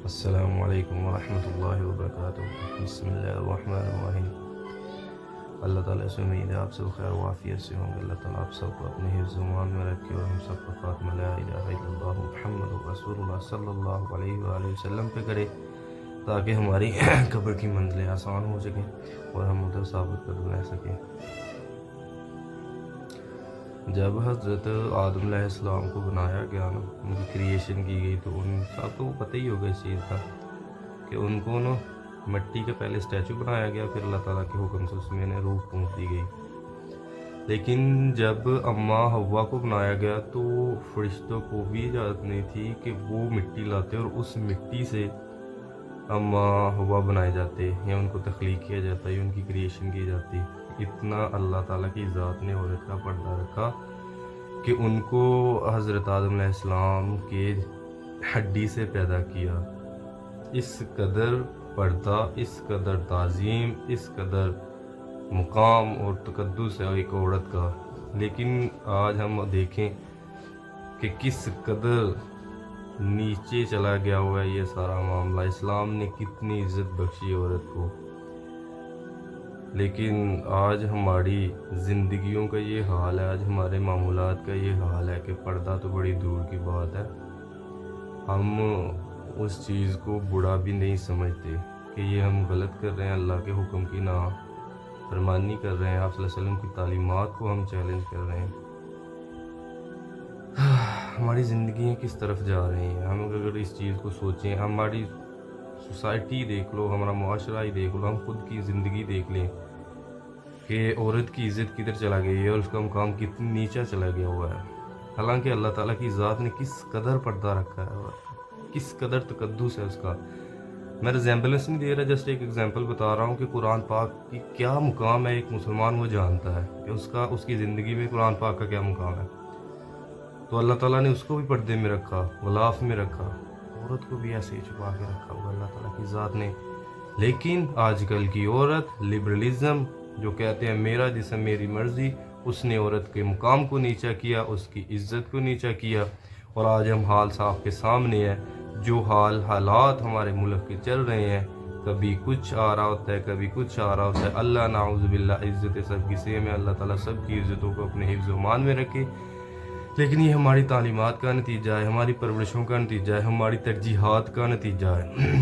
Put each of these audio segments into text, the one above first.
السلام علیکم ورحمۃ اللہ وبرکاتہ۔ بسم اللہ الرحمن الرحیم۔ اللہ تعالیٰ سے امید ہے آپ سب خیر و عافیت سے ہوں گے۔ اللہ تعالیٰ آپ سب کو اپنے حفظ و امان میں رکھے اور ہم سب کو خاتمہ لا الہ الا اللہ محمد رسول اللہ صلی اللہ علیہ وآلہ وسلم پہ کرے، تاکہ ہماری قبر کی منزلیں آسان ہو سکیں اور ہم ادھر ثابت قدم رہ سکیں۔ جب حضرت آدم علیہ السلام کو بنایا گیا نا، ان کی کریشن کی گئی، تو ان سب کو پتہ ہی ہوگا اس چیز کا کہ ان کو نا مٹی کا پہلے اسٹیچو بنایا گیا، پھر اللہ تعالیٰ کے حکم سے اس میں روح پھونک دی گئی۔ لیکن جب اماں حوا کو بنایا گیا تو فرشتوں کو بھی اجازت نہیں تھی کہ وہ مٹی لاتے اور اس مٹی سے اماں حوا بنائے جاتے یا ان کو تخلیق کیا جاتا یا ان کی کریشن کی جاتی۔ اتنا اللہ تعالیٰ کی ذات نے عورت کا پردہ رکھا کہ ان کو حضرت آدم علیہ السلام کے ہڈی سے پیدا کیا۔ اس قدر پردہ، اس قدر تعظیم، اس قدر مقام اور تقدس ہے ایک عورت کا۔ لیکن آج ہم دیکھیں کہ کس قدر نیچے چلا گیا ہوا ہے یہ سارا معاملہ۔ اسلام نے کتنی عزت بخشی عورت کو، لیکن آج ہماری زندگیوں کا یہ حال ہے، آج ہمارے معمولات کا یہ حال ہے کہ پردہ تو بڑی دور کی بات ہے، ہم اس چیز کو برا بھی نہیں سمجھتے کہ یہ ہم غلط کر رہے ہیں، اللہ کے حکم کی نافرمانی کر رہے ہیں، آپ صلی اللہ علیہ وسلم کی تعلیمات کو ہم چیلنج کر رہے ہیں۔ ہماری زندگیاں کس طرف جا رہی ہیں؟ ہم اگر اس چیز کو سوچیں، ہماری سوسائٹی دیکھ لو، ہمارا معاشرہ ہی دیکھ لو، ہم خود کی زندگی دیکھ لیں کہ عورت کی عزت کدھر چلا گئی ہے اور اس کا مقام کتنی نیچا چلا گیا ہوا ہے۔ حالانکہ اللہ تعالیٰ کی ذات نے کس قدر پردہ رکھا ہے اور کس قدر تقدس ہے اس کا۔ میں ریزیمبلنس نہیں دے رہا، جسٹ ایک ایگزامپل بتا رہا ہوں کہ قرآن پاک کی کیا مقام ہے۔ ایک مسلمان وہ جانتا ہے کہ اس کی زندگی میں قرآن پاک کا کیا مقام ہے۔ تو اللہ تعالیٰ نے اس کو بھی پردے میں رکھا، غلاف میں رکھا، عورت کو بھی ایسے ہی چھپا کے رکھا ہوا اللہ تعالیٰ کی ذات نے۔ لیکن آج کل کی عورت لبرلزم جو کہتے ہیں میرا جسم میری مرضی، اس نے عورت کے مقام کو نیچا کیا، اس کی عزت کو نیچا کیا، اور آج ہم حال صاحب کے سامنے ہیں۔ جو حالات ہمارے ملک کے چل رہے ہیں، کبھی کچھ آ رہا ہوتا ہے، کبھی کچھ آ رہا ہوتا ہے۔ اللہ نعوذ باللہ، عزت سب کی سیم ہے، اللہ تعالیٰ سب کی عزتوں کو اپنے حفظ و امان میں رکھے۔ لیکن یہ ہماری تعلیمات کا نتیجہ ہے، ہماری پرورشوں کا نتیجہ ہے، ہماری ترجیحات کا نتیجہ ہے۔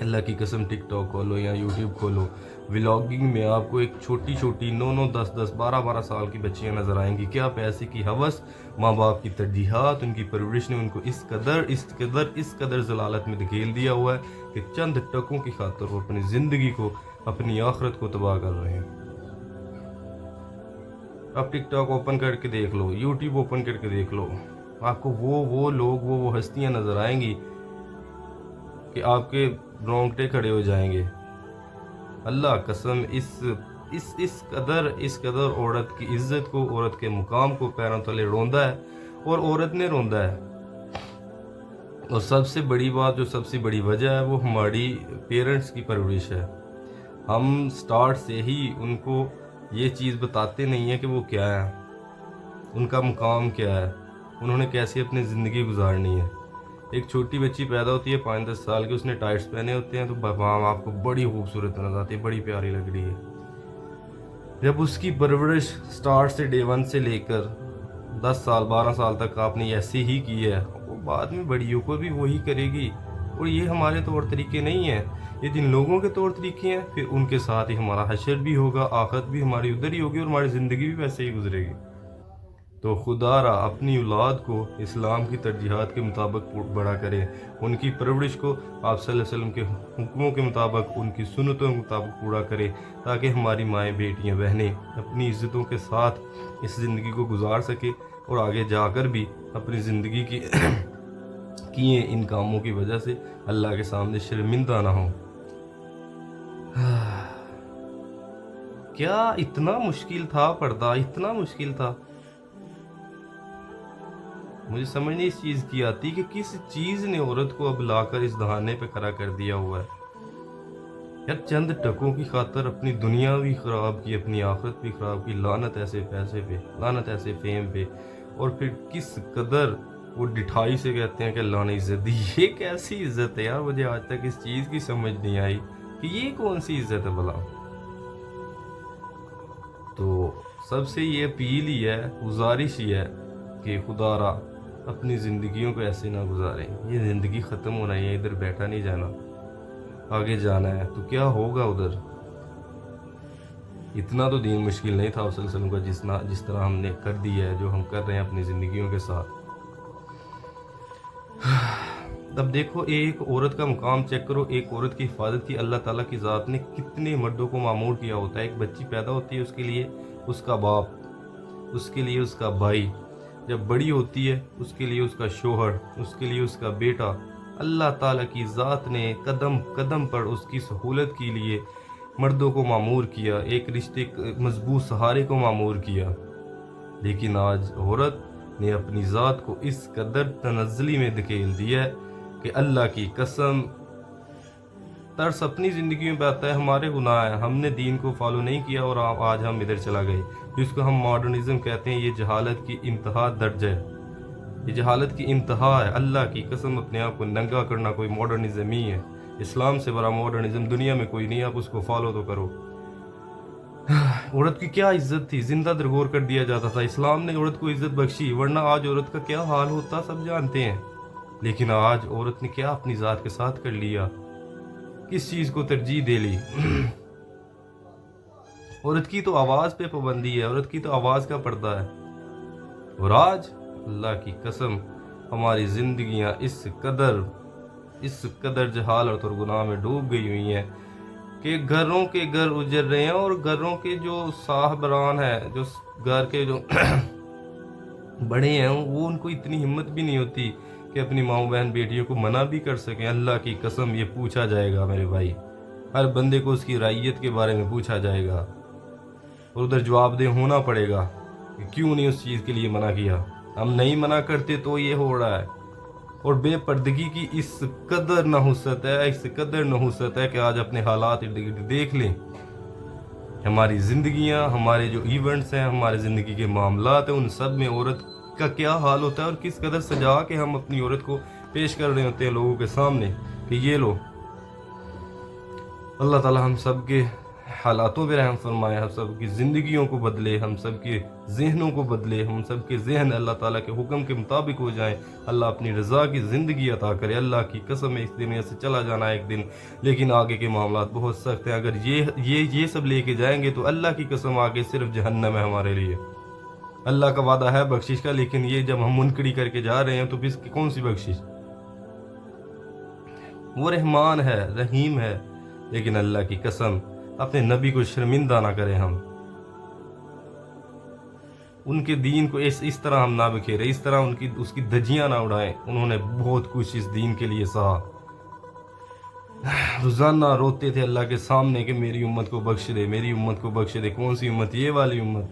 اللہ کی قسم، ٹک ٹاک کھولو یا یوٹیوب کھولو، ولاگنگ میں آپ کو ایک چھوٹی چھوٹی 9 10 12 سال کی بچیاں نظر آئیں گی۔ کیا پیسے کی ہوس، ماں باپ کی ترجیحات، ان کی پرورش نے ان کو اس قدر ضلالت میں دھکیل دیا ہوا ہے کہ چند ٹکوں کی خاطر وہ اپنی زندگی کو، اپنی آخرت کو تباہ کر رہے ہیں۔ آپ ٹک ٹاک اوپن کر کے دیکھ لو، یوٹیوب اوپن کر کے دیکھ لو، آپ کو وہ لوگ وہ ہستیاں نظر آئیں گی کہ آپ کے رونگٹے کھڑے ہو جائیں گے۔ اللہ قسم، اس قدر عورت کی عزت کو، عورت کے مقام کو پیروں تلے روندا ہے، اور عورت نے روندا ہے۔ اور سب سے بڑی بات، جو سب سے بڑی وجہ ہے، وہ ہماری پیرنٹس کی پرورش ہے۔ ہم سٹارٹ سے ہی ان کو یہ چیز بتاتے نہیں ہیں کہ وہ کیا ہے، ان کا مقام کیا ہے، انہوں نے کیسے اپنی زندگی گزارنی ہے۔ ایک چھوٹی بچی پیدا ہوتی ہے 5-10 سال کی، اس نے ٹائٹس پہنے ہوتے ہیں تو ماں آپ کو بڑی خوبصورت نظر آتی ہے، بڑی پیاری لگ رہی ہے۔ جب اس کی پرورش سٹارٹ سے ڈے 1 سے لے کر 10 سال 12 سال تک آپ نے ایسے ہی کی ہے، وہ بعد میں بڑیوں کو بھی وہی کرے گی۔ اور یہ ہمارے طور طریقے نہیں ہیں، یہ جن لوگوں کے طور طریقے ہیں، پھر ان کے ساتھ ہی ہمارا حشر بھی ہوگا، آخرت بھی ہماری ادھر ہی ہوگی، اور ہماری زندگی بھی ویسے ہی گزرے گی۔ تو خدا را اپنی اولاد کو اسلام کی ترجیحات کے مطابق بڑا کرے، ان کی پرورش کو آپ صلی اللہ علیہ وسلم کے حکموں کے مطابق، ان کی سنتوں کے مطابق پورا کرے، تاکہ ہماری مائیں، بیٹیاں، بہنیں اپنی عزتوں کے ساتھ اس زندگی کو گزار سکے، اور آگے جا کر بھی اپنی زندگی کی کیے ان کاموں کی وجہ سے اللہ کے سامنے شرمندہ نہ ہوں۔ کیا اتنا مشکل تھا پردہ، اتنا مشکل تھا؟ مجھے سمجھ نہیں اس چیز کی آتی کہ کس چیز نے عورت کو اب لا کر اس دہانے پہ کھڑا کر دیا ہوا ہے۔ یار چند ٹکوں کی خاطر اپنی دنیا بھی خراب کی، اپنی آخرت بھی خراب کی، لعنت ایسے پیسے پہ، لعنت ایسے فیم پہ، اور پھر کس قدر وہ ڈٹھائی سے کہتے ہیں کہ اللہ نے عزت دی. یہ کیسی عزت ہے یار؟ مجھے آج تک اس چیز کی سمجھ نہیں آئی کہ یہ کون سی عزت ہے بھلا. تو سب سے یہ اپیل ہی ہے، گزارش ہی ہے کہ خدا را اپنی زندگیوں کو ایسے نہ گزاریں. یہ زندگی ختم ہو رہی ہے، ادھر بیٹھا نہیں جانا، آگے جانا ہے. تو کیا ہوگا ادھر؟ اتنا تو دین مشکل نہیں تھا صلی اللہ علیہ وسلم کا جس طرح ہم نے کر دیا ہے، جو ہم کر رہے ہیں اپنی زندگیوں کے ساتھ. اب دیکھو ایک عورت کا مقام چیک کرو. ایک عورت کی حفاظت کی اللہ تعالیٰ کی ذات نے کتنے مردوں کو معمور کیا ہوتا ہے. ایک بچی پیدا ہوتی ہے، اس کے لیے اس کا باپ، اس کے لیے اس کا بھائی، جب بڑی ہوتی ہے اس کے لیے اس کا شوہر، اس کے لیے اس کا بیٹا. اللہ تعالیٰ کی ذات نے قدم قدم پر اس کی سہولت کے لیے مردوں کو معمور کیا، ایک رشتے مضبوط سہارے کو معمور کیا. لیکن آج عورت نے اپنی ذات کو اس قدر تنزلی میں دھکیل دیا ہے کہ اللہ کی قسم ترس اپنی زندگی میں آتا ہے. ہمارے گناہ ہیں، ہم نے دین کو فالو نہیں کیا اور آج ہم ادھر چلا گئے. جس کو ہم ماڈرنزم کہتے ہیں، یہ جہالت کی انتہا درج ہے، یہ جہالت کی انتہا ہے. اللہ کی قسم اپنے آپ کو ننگا کرنا کوئی ماڈرنزم ہی ہے. اسلام سے بڑا ماڈرنزم دنیا میں کوئی نہیں، آپ اس کو فالو تو کرو. عورت کی کیا عزت تھی، زندہ درگور کر دیا جاتا تھا. اسلام نے عورت کو عزت بخشی، ورنہ آج عورت کا کیا حال ہوتا سب جانتے ہیں. لیکن آج عورت نے کیا اپنی ذات کے ساتھ کر لیا، کس چیز کو ترجیح دے لی. عورت کی تو آواز پہ پابندی ہے، عورت کی تو آواز کا پردہ ہے. اور آج اللہ کی قسم ہماری زندگیاں اس قدر جہالت اور گناہ میں ڈوب گئی ہوئی ہیں کہ گھروں کے گھر اجڑ رہے ہیں. اور گھروں کے جو صاحبران ہیں، جو گھر کے جو بڑے ہیں، وہ ان کو اتنی ہمت بھی نہیں ہوتی کہ اپنی ماؤں بہن بیٹیوں کو منع بھی کر سکیں. اللہ کی قسم یہ پوچھا جائے گا میرے بھائی، ہر بندے کو اس کی رعیت کے بارے میں پوچھا جائے گا اور ادھر جواب دہ ہونا پڑے گا کہ کیوں نہیں اس چیز کے لیے منع کیا. ہم نہیں منع کرتے تو یہ ہو رہا ہے. اور بے پردگی کی اس قدر نحوست ہے کہ آج اپنے حالات دیکھ لیں. ہماری زندگیاں، ہمارے جو ایونٹس ہیں، ہمارے زندگی کے معاملات ہیں، ان سب میں عورت کا کیا حال ہوتا ہے اور کس قدر سجا کے ہم اپنی عورت کو پیش کر رہے ہوتے ہیں لوگوں کے سامنے کہ یہ لو. اللہ تعالی ہم سب کے حالاتوں پہ رحم فرمائے، ہم سب کی زندگیوں کو بدلے، ہم سب کے ذہنوں کو بدلے، ہم سب کے ذہن اللہ تعالیٰ کے حکم کے مطابق ہو جائیں. اللہ اپنی رضا کی زندگی عطا کرے. اللہ کی قسم ہے اس دنیا سے چلا جانا ایک دن، لیکن آگے کے معاملات بہت سخت ہیں. اگر یہ سب لے کے جائیں گے تو اللہ کی قسم آگے صرف جہنم ہے ہمارے لیے. اللہ کا وعدہ ہے بخشش کا، لیکن یہ جب ہم منکری کر کے جا رہے ہیں تو پھر کون سی بخشش؟ وہ رحمان ہے، رحیم ہے، لیکن اللہ کی قسم اپنے نبی کو شرمندہ نہ کریں. ہم ان کے دین کو اس طرح ہم نہ بکھیریں، اس طرح اس کی دھجیاں نہ اڑائیں. انہوں نے بہت کچھ اس دین کے لیے سہا. روزانہ روتے تھے اللہ کے سامنے کہ میری امت کو بخش دے، میری امت کو بخش دے. کون سی امت؟ یہ والی امت.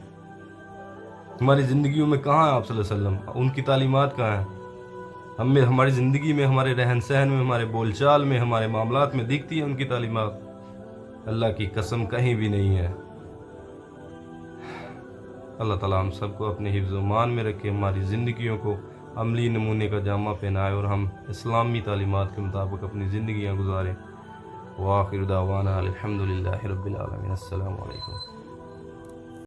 ہماری زندگیوں میں کہاں ہے آپ صلی اللہ علیہ وسلم؟ ان کی تعلیمات کہاں ہیں؟ ہماری زندگی میں، ہمارے رہن سہن میں، ہمارے بول چال میں، ہمارے معاملات میں دکھتی ہے ان کی تعلیمات؟ اللہ کی قسم کہیں بھی نہیں ہے. اللہ تعالیٰ ہم سب کو اپنے حفظ و امان میں رکھے، ہماری زندگیوں کو عملی نمونے کا جامہ پہنائے اور ہم اسلامی تعلیمات کے مطابق اپنی زندگیاں گزاریں. وآخر دعوانا الحمدللہ رب العالمین. السلام علیکم.